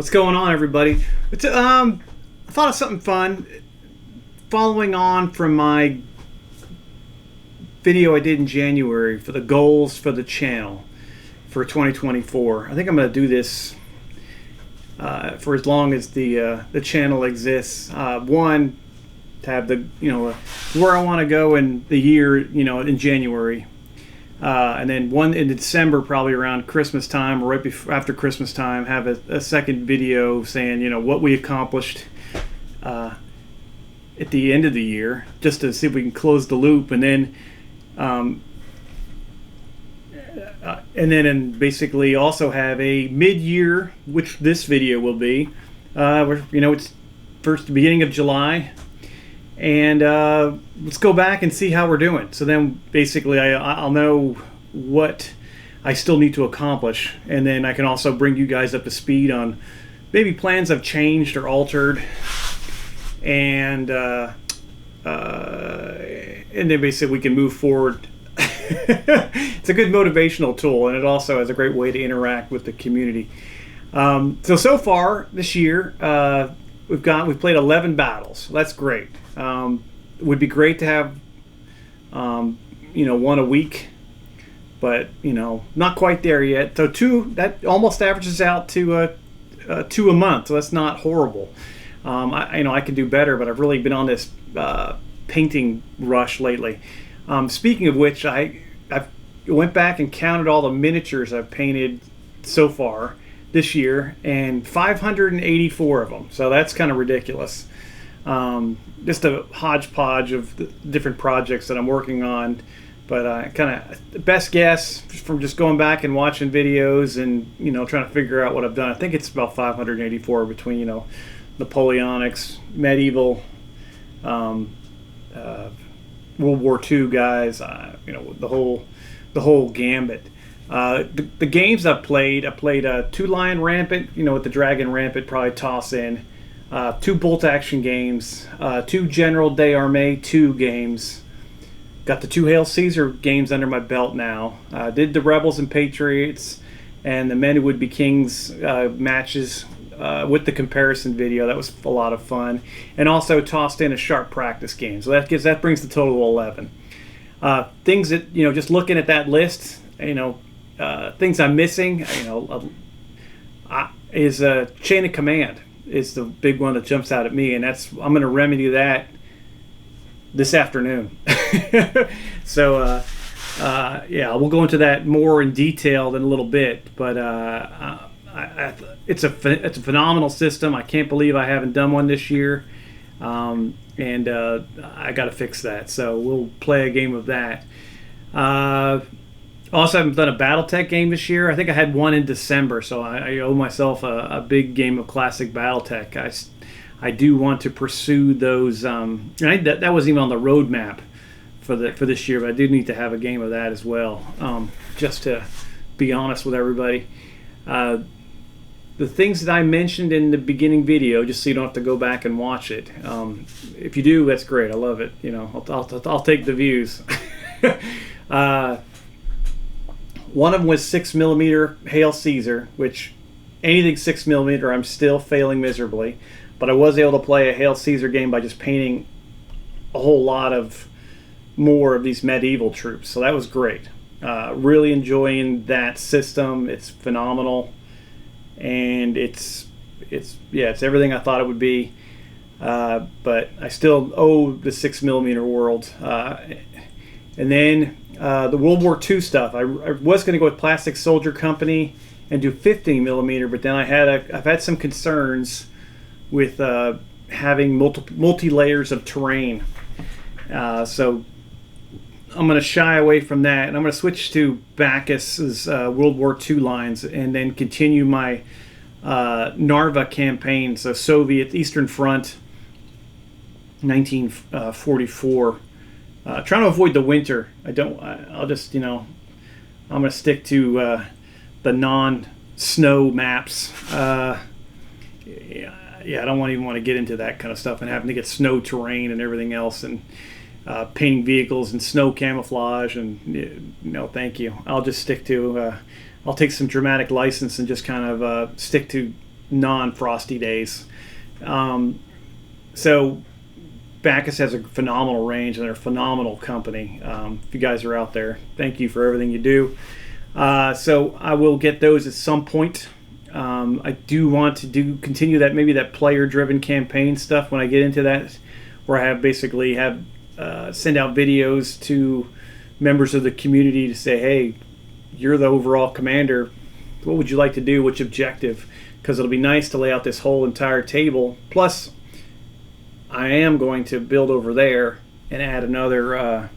What's going on, everybody? I thought of something fun. Following on from my video I did in January for the goals for the channel for 2024. I think I'm going to do this for as long as the channel exists. One, to have where I want to go in the year, in January. And then one in December, probably around Christmas time or right before, after Christmas time, have a second video saying, what we accomplished at the end of the year, just to see if we can close the loop. And then, basically also have a mid-year, which this video will be. It's the beginning of July. And let's go back and see how we're doing. So then basically I'll know what I still need to accomplish. And then I can also bring you guys up to speed on maybe plans I've changed or altered. And then basically we can move forward. It's a good motivational tool, and it also has a great way to interact with the community. So far this year, we've played 11 battles. That's great. Would be great to have, one a week, but not quite there yet. So two, that almost averages out to 2 a month. So that's not horrible. I can do better, but I've really been on this painting rush lately. Speaking of which, I went back and counted all the miniatures I've painted so far this year, and 584 of them. So that's kind of ridiculous. Just a hodgepodge of the different projects that I'm working on, but the best guess from just going back and watching videos and trying to figure out what I've done. I think it's about 584 between Napoleonics, medieval, World War II guys, the whole gambit. The games I played 2 Lion Rampant, with the Dragon Rampant probably toss in. 2 bolt action games, 2 General d'Armée 2 games. Got the 2 Hail Caesar games under my belt now. Did the Rebels and Patriots and the Men Who Would Be Kings matches with the comparison video. That was a lot of fun. And also tossed in a sharp practice game. So that brings the total to 11. Things that, just looking at that list, things I'm missing, is Chain of Command. Is the big one that jumps out at me, and I'm going to remedy that this afternoon. So we'll go into that more in detail in a little bit, but it's a phenomenal system. I can't believe I haven't done one this year, and I got to fix that. So we'll play a game of that. Also, haven't done a BattleTech game this year. I think I had one in December, so I owe myself a big game of classic BattleTech. I do want to pursue those. That wasn't even on the roadmap for this year, but I do need to have a game of that as well. Just to be honest with everybody, the things that I mentioned in the beginning video, just so you don't have to go back and watch it. If you do, that's great. I love it. I'll take the views. One of them was 6mm Hail Caesar, which anything 6mm I'm still failing miserably. But I was able to play a Hail Caesar game by just painting a whole lot of more of these medieval troops. So that was great. Really enjoying that system. It's phenomenal. And it's everything I thought it would be. But I still owe the 6mm world. And then the World War II stuff. I was going to go with Plastic Soldier Company and do 15mm, but then I've had some concerns with having multi layers of terrain. So I'm going to shy away from that, and I'm going to switch to Bacchus's World War II lines, and then continue my Narva campaign. So Soviet Eastern Front, 1944. Trying to avoid the winter. I'll just, I'm going to stick to the non-snow maps. I don't even want to get into that kind of stuff and having to get snow terrain and everything else, and painting vehicles and snow camouflage, and no, thank you. I'll just stick to I'll take some dramatic license and just kind of stick to non-frosty days. So Bacchus has a phenomenal range, and they're a phenomenal company. If you guys are out there, thank you for everything you do. So I will get those at some point. I do want to continue that player-driven campaign stuff when I get into that, where I have send out videos to members of the community to say, hey, you're the overall commander. What would you like to do? Which objective? Because it'll be nice to lay out this whole entire table. Plus, I am going to build over there and add another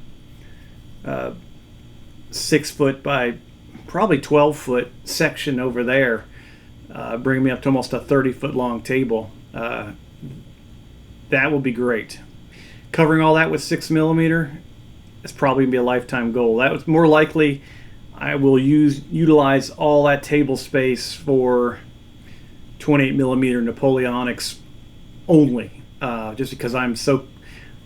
6 foot by probably 12 foot section over there, bringing me up to almost a 30-foot long table. That will be great. Covering all that with 6mm is probably going to be a lifetime goal. That was more likely I will utilize all that table space for 28mm Napoleonics only, just because I'm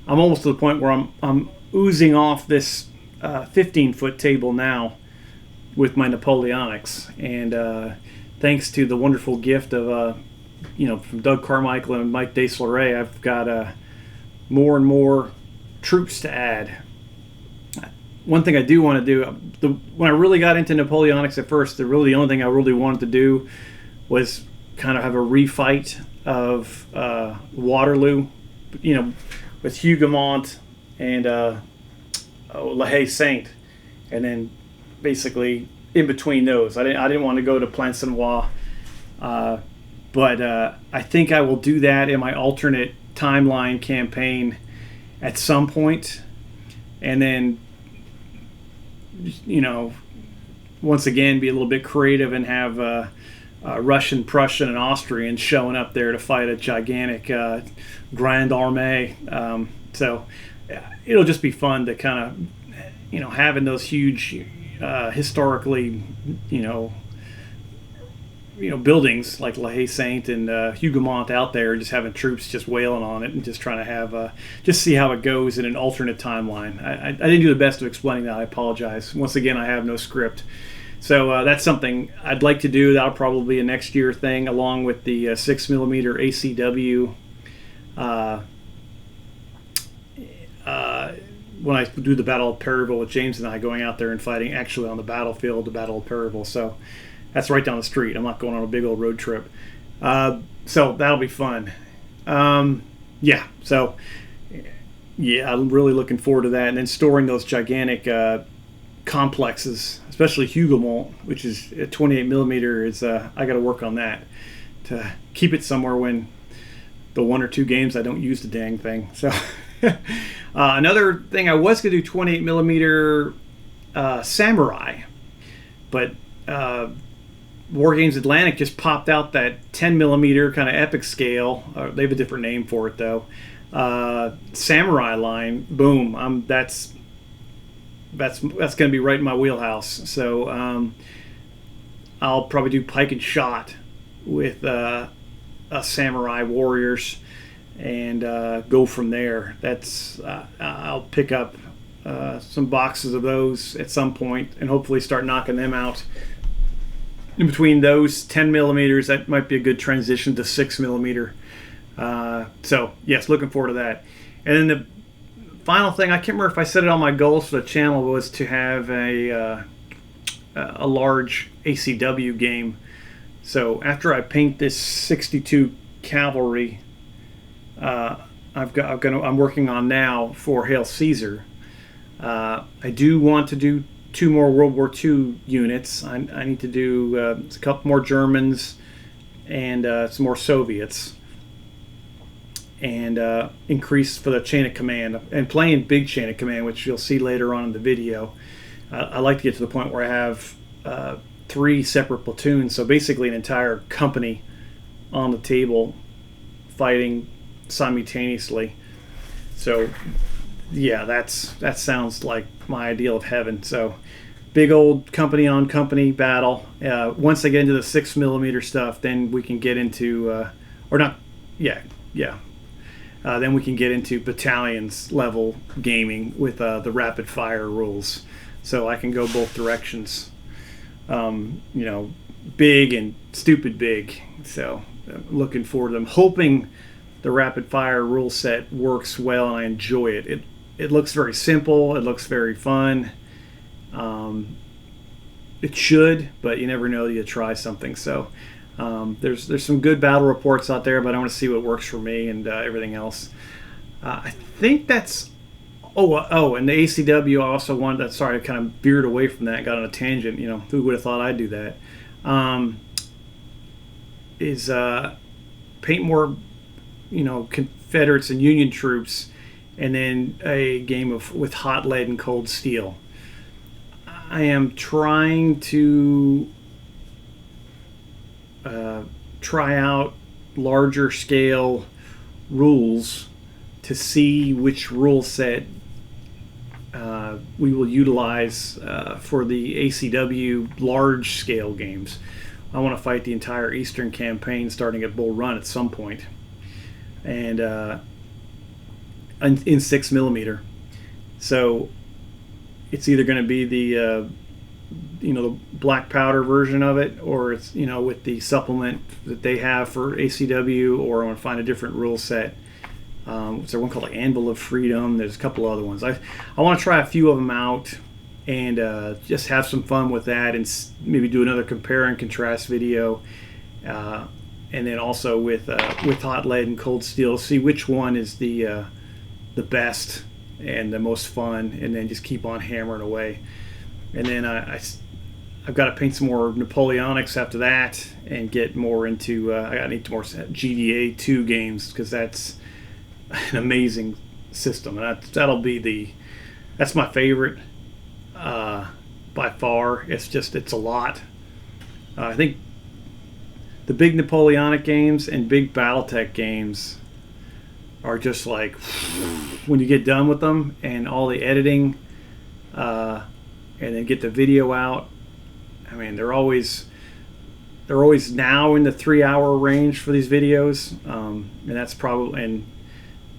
almost to the point where I'm oozing off this 15-foot table now with my Napoleonics, and thanks to the wonderful gift of from Doug Carmichael and Mike DeSoleray, I've got more and more troops to add. One thing I do want to do, when I really got into Napoleonics at first, the only thing I really wanted to do was kind of have a refight of Waterloo, with Hougoumont and La Haye Sainte, and then basically in between those. I didn't want to go to Plancenoit, but I think I will do that in my alternate timeline campaign at some point, and then once again be a little bit creative and have Russian, Prussian, and Austrian showing up there to fight a gigantic Grande Armée. So it'll just be fun to kind of having those huge historically buildings like La Haye Sainte and Hougoumont out there, just having troops just wailing on it and just trying to have just see how it goes in an alternate timeline. I didn't do the best of explaining that. I apologize. Once again, I have no script. So that's something I'd like to do. That'll probably be a next year thing, along with the 6mm ACW. When I do the Battle of Perryville with James and I going out there and fighting actually on the battlefield, the Battle of Perryville. So that's right down the street. I'm not going on a big old road trip. So that'll be fun. So I'm really looking forward to that. And then storing those gigantic complexes, especially Hougoumont, which is 28mm, is I got to work on that to keep it somewhere when the 1 or 2 games I don't use the dang thing. So another thing, I was going to do 28mm Samurai, but War Games Atlantic just popped out that 10mm kind of epic scale. They have a different name for it though. Samurai line. Boom. That's going to be right in my wheelhouse. So I'll probably do pike and shot with Samurai Warriors and go from there. I'll pick up some boxes of those at some point and hopefully start knocking them out. In between those 10mm, that might be a good transition to 6mm. So yes, looking forward to that. And then the final thing, I can't remember if I said it on my goals for the channel, was to have a large ACW game. So after I paint this 62 cavalry, I'm working on now for Hail Caesar. I do want to do 2 more World War II units. I need to do a couple more Germans and some more Soviets, and increase for the chain of command, and playing big chain of command, which you'll see later on in the video. I like to get to the point where I have 3 separate platoons, so basically an entire company on the table fighting simultaneously. So yeah, that sounds like my ideal of heaven. So big old company on company battle. Once I get into the 6mm stuff, then we can get into then we can get into battalions level gaming with the rapid fire rules. So I can go both directions. Big and stupid big. So looking forward to them, hoping the rapid fire rule set works well and I enjoy it. It looks very simple. It looks very fun. It should, but you never know till you try something. So there's some good battle reports out there, but I want to see what works for me and everything else. I think that's. And the ACW also wanted that. Sorry, I kind of veered away from that. Got on a tangent. Who would have thought I'd do that? Is paint more, Confederates and Union troops, and then a game with hot lead and cold steel. I am trying to try out larger scale rules to see which rule set we will utilize for the ACW large scale games. I want to fight the entire Eastern campaign starting at Bull Run at some point, and in 6mm. So it's either going to be the the black powder version of it, or it's with the supplement that they have for ACW, or I want to find a different rule set. There's one called the Anvil of Freedom. There's a couple other ones. I want to try a few of them out and just have some fun with that, and maybe do another compare and contrast video, and then also with hot lead and cold steel, see which one is the best and the most fun, and then just keep on hammering away. And then I've got to paint some more Napoleonics after that, and get more into I need more GDA 2 games, because that's an amazing system, and that's my favorite by far. It's a lot. I think the big Napoleonic games and big BattleTech games are just like when you get done with them, and all the editing, and then get the video out. I mean, they're always now in the 3-hour range for these videos, and that's probably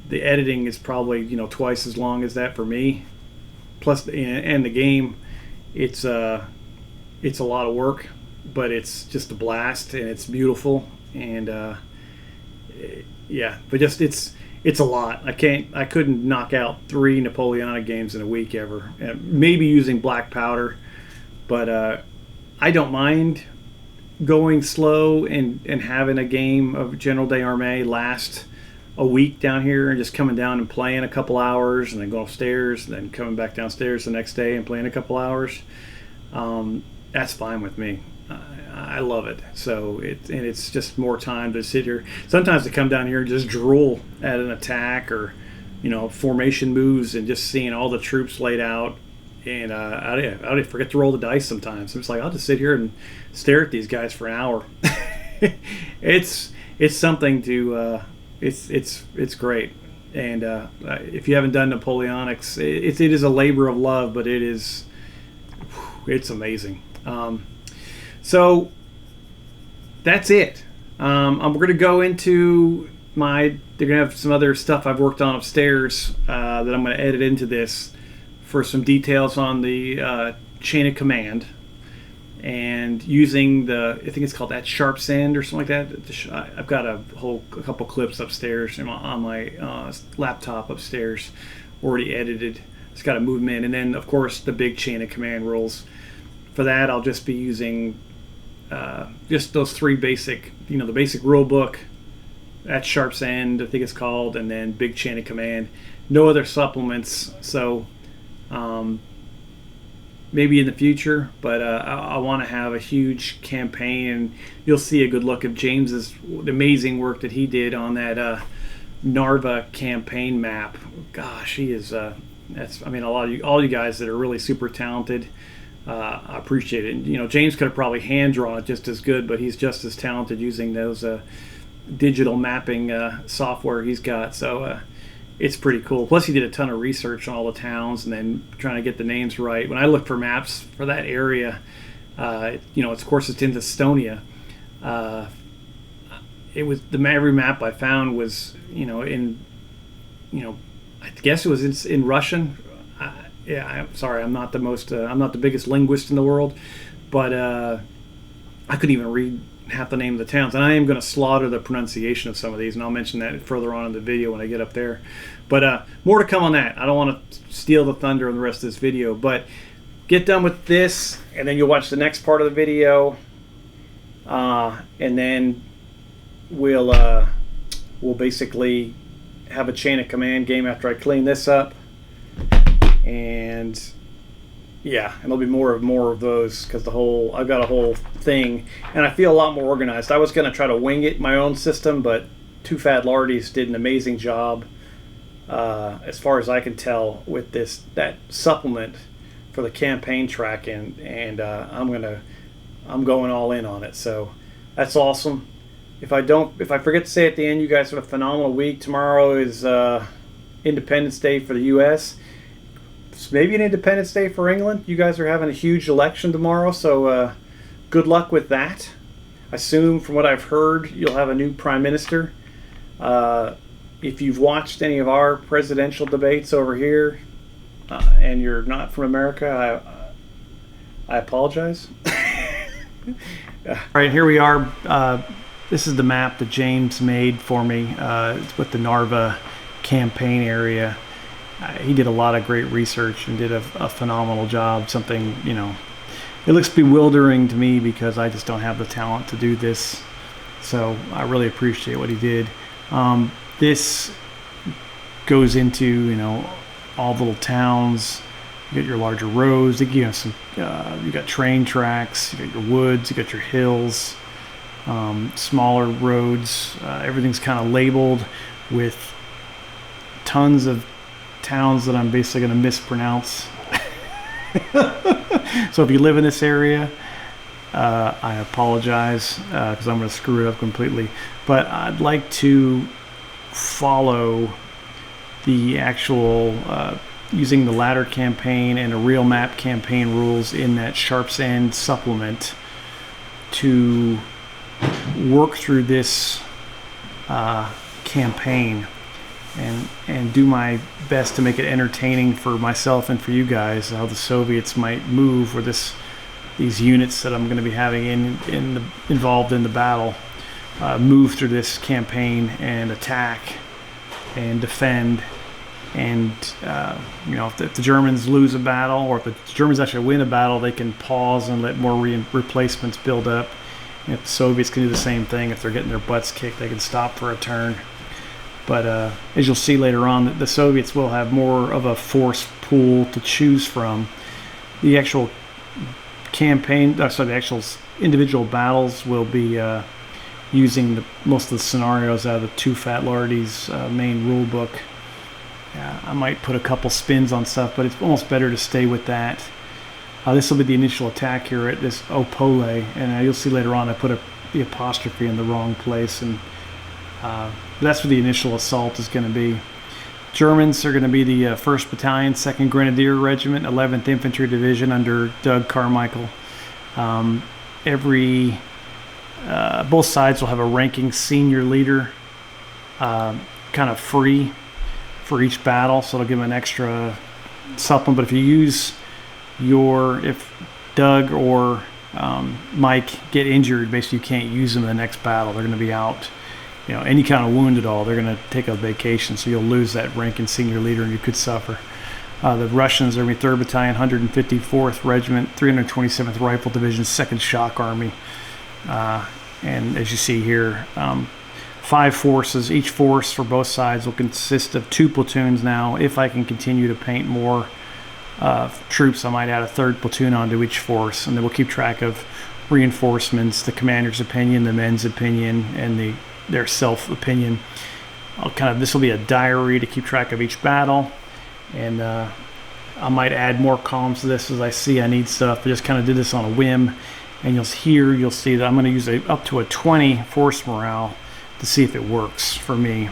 the editing is probably twice as long as that for me. Plus, and the game, it's a lot of work, but it's just a blast, and it's beautiful, and but just it's a lot. I couldn't knock out 3 Napoleonic games in a week ever. Maybe using black powder, but I don't mind going slow and having a game of General d'Armée last a week down here, and just coming down and playing a couple hours, and then going upstairs, and then coming back downstairs the next day and playing a couple hours. That's fine with me. I love it. So it's just more time to sit here. Sometimes to come down here and just drool at an attack, or formation moves, and just seeing all the troops laid out. And I forget to roll the dice sometimes. It's like I'll just sit here and stare at these guys for an hour. It's something to. It's great, and if you haven't done Napoleonics, it is a labor of love, but it's amazing. So that's it. I'm going to go into they're going to have some other stuff I've worked on upstairs that I'm going to edit into this, for some details on the chain of command, and using I think it's called that sharp sand or something like that. I've got a couple clips upstairs on my laptop upstairs, already edited. It's got to move them in, and then of course the big chain of command rules. For that, I'll just be using just those 3 basic, the basic rule book, that sharp sand I think it's called, and then big chain of command. No other supplements. So maybe in the future, but I want to have a huge campaign, and you'll see a good look at James's amazing work that he did on that Narva campaign map. Gosh, he is all you guys that are really super talented. I appreciate it. And, James could have probably hand drawn it just as good, but he's just as talented using those digital mapping software he's got. So it's pretty cool. Plus, he did a ton of research on all the towns, and then trying to get the names right. When I look for maps for that area, of course it's in Estonia. It was every map I found was, I guess it was in Russian. I'm sorry, I'm not the biggest linguist in the world, but I couldn't even read half the name of the towns. And I am going to slaughter the pronunciation of some of these, and I'll mention that further on in the video when I get up there. But more to come on that. I don't want to steal the thunder on the rest of this video, but get done with this, and then you'll watch the next part of the video, and then we'll basically have a chain of command game after I clean this up, and yeah, and there'll be more of those, because I've got a whole thing, and I feel a lot more organized. I was going to try to wing it my own system, but Two Fat Lardies did an amazing job, as far as I can tell, with that supplement for the campaign tracking, and I'm going all in on it. So that's awesome. If I forget to say at the end, you guys have a phenomenal week. Tomorrow is Independence Day for the U.S. It's maybe an Independence Day for England. You guys are having a huge election tomorrow, so good luck with that. I assume, from what I've heard, you'll have a new prime minister. If you've watched any of our presidential debates over here, and you're not from America, I apologize. All right, here we are. This is the map that James made for me. It's with the Narva campaign area. He did a lot of great research and did a phenomenal job. Something, it looks bewildering to me because I just don't have the talent to do this. So I really appreciate what he did. This goes into, all the little towns. You got your larger roads. You got train tracks. You got your woods. You got your hills. Smaller roads. Everything's kind of labeled with tons of towns that I'm basically going to mispronounce. So if you live in this area, I apologize, because I'm going to screw it up completely. But I'd like to follow the actual using the ladder campaign and a real map campaign rules in that Sharp's End supplement to work through this campaign and do my best to make it entertaining for myself and for you guys, how the Soviets might move, or these units that I'm going to be having involved in the battle move through this campaign and attack and defend. And if the Germans lose a battle, or if the Germans actually win a battle, they can pause and let more replacements build up. And if the Soviets can do the same thing, if they're getting their butts kicked, they can stop for a turn. But as you'll see later on, the Soviets will have more of a force pool to choose from. The actual the actual individual battles will be using most of the scenarios out of the Two Fat Lardies main rule book. I might put a couple spins on stuff, but it's almost better to stay with that. This will be the initial attack here at this Opole, and you'll see later on I put the apostrophe in the wrong place, and that's where the initial assault is going to be. Germans are going to be the 1st Battalion, 2nd Grenadier Regiment, 11th Infantry Division under Doug Carmichael. Both sides will have a ranking senior leader, kind of free for each battle, so it'll give them an extra supplement. But if you use if Doug or Mike get injured, basically you can't use them in the next battle. They're going to be out. Any kind of wound at all, they're going to take a vacation, so you'll lose that rank and senior leader, and you could suffer. The Russians are going to be 3rd Battalion, 154th Regiment, 327th Rifle Division, 2nd Shock Army. And as you see here, 5 forces. Each force for both sides will consist of 2 platoons now. If I can continue to paint more troops, I might add a 3rd platoon onto each force, and then we'll keep track of reinforcements, the commander's opinion, the men's opinion, and their self-opinion. This will be a diary to keep track of each battle, and I might add more columns to this as I see I need stuff. I just kind of did this on a whim, and you'll see that I'm going to use up to a 20 force morale to see if it works for me.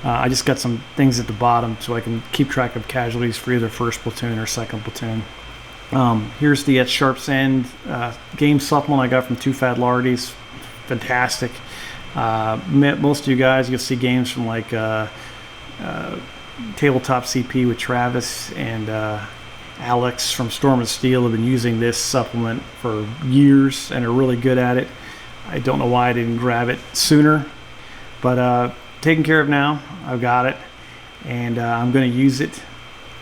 I just got some things at the bottom so I can keep track of casualties for either 1st platoon or 2nd platoon. Here's the at Sharp's End game supplement I got from Two Fat Lardies. Fantastic. Most of you guys, you'll see games from like Tabletop CP with Travis and Alex from Storm of Steel have been using this supplement for years and are really good at it. I don't know why I didn't grab it sooner, but taken care of now. I've got it, and I'm going to use it.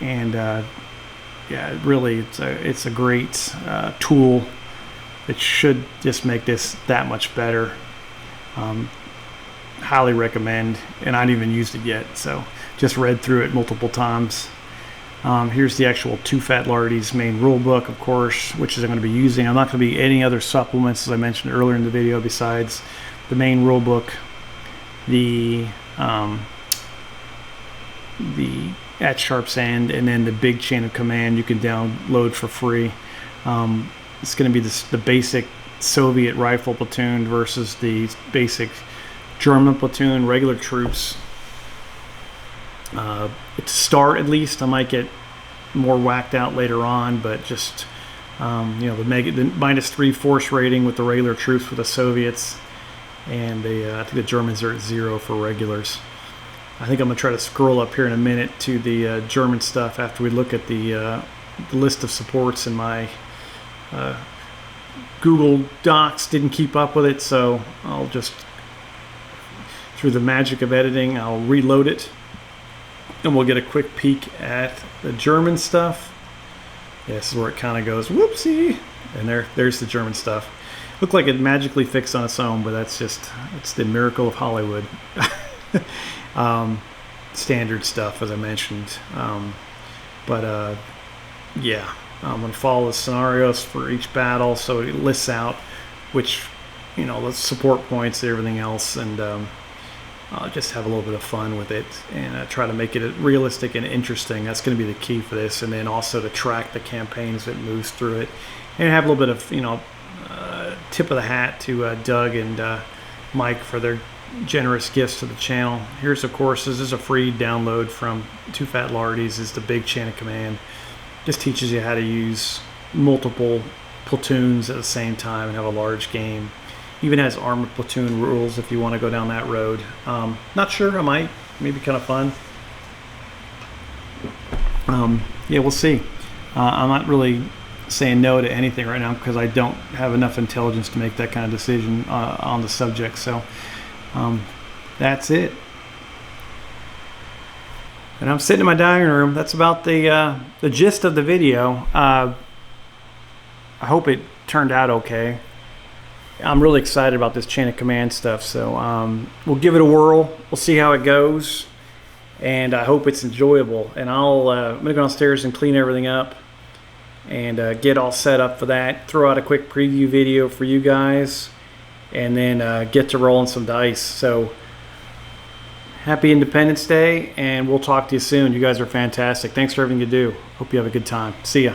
And yeah, really, it's a great tool. It should just make this that much better. Highly recommend, and I haven't even used it yet, so just read through it multiple times. Here's the actual Too Fat Lardy's main rule book, of course, which is I'm going to be using. I'm not going to be any other supplements, as I mentioned earlier in the video, besides the main rule book, the at Sharp's End, and then the big chain of command you can download for free. It's going to be the basic Soviet rifle platoon versus the basic German platoon, regular troops. To start, at least, I might get more whacked out later on, but just you know, the -3 force rating with the regular troops for the Soviets, and I think the Germans are at 0 for regulars. I think I'm gonna try to scroll up here in a minute to the German stuff after we look at the list of supports in my Google Docs. Didn't keep up with it, so I'll just, through the magic of editing, I'll reload it, and we'll get a quick peek at the German stuff. Yeah, this is where it kind of goes whoopsie, and there's the German stuff. Looked like it magically fixed on its own, but it's the miracle of Hollywood. Standard stuff, as I mentioned, yeah, I'm going to follow the scenarios for each battle, so it lists out which, you know, the support points and everything else, and just have a little bit of fun with it, and try to make it realistic and interesting. That's going to be the key for this, and then also to track the campaign as it moves through it, and have a little bit of, you know, tip of the hat to Doug and Mike for their generous gifts to the channel. Here's, of course, this is a free download from Too Fat Lardy's. Is the big chain of command. Just teaches you how to use multiple platoons at the same time and have a large game. Even has armored platoon rules if you want to go down that road. Not sure, I might. Maybe kind of fun. Yeah, we'll see. I'm not really saying no to anything right now because I don't have enough intelligence to make that kind of decision on the subject. So that's it. And I'm sitting in my dining room. That's about the gist of the video. I hope it turned out okay. I'm really excited about this chain of command stuff, so we'll give it a whirl. We'll see how it goes, and I hope it's enjoyable. And I'm gonna go downstairs and clean everything up and get all set up for that. Throw out a quick preview video for you guys, and then get to rolling some dice. So happy Independence Day, and we'll talk to you soon. You guys are fantastic. Thanks for everything you do. Hope you have a good time. See ya.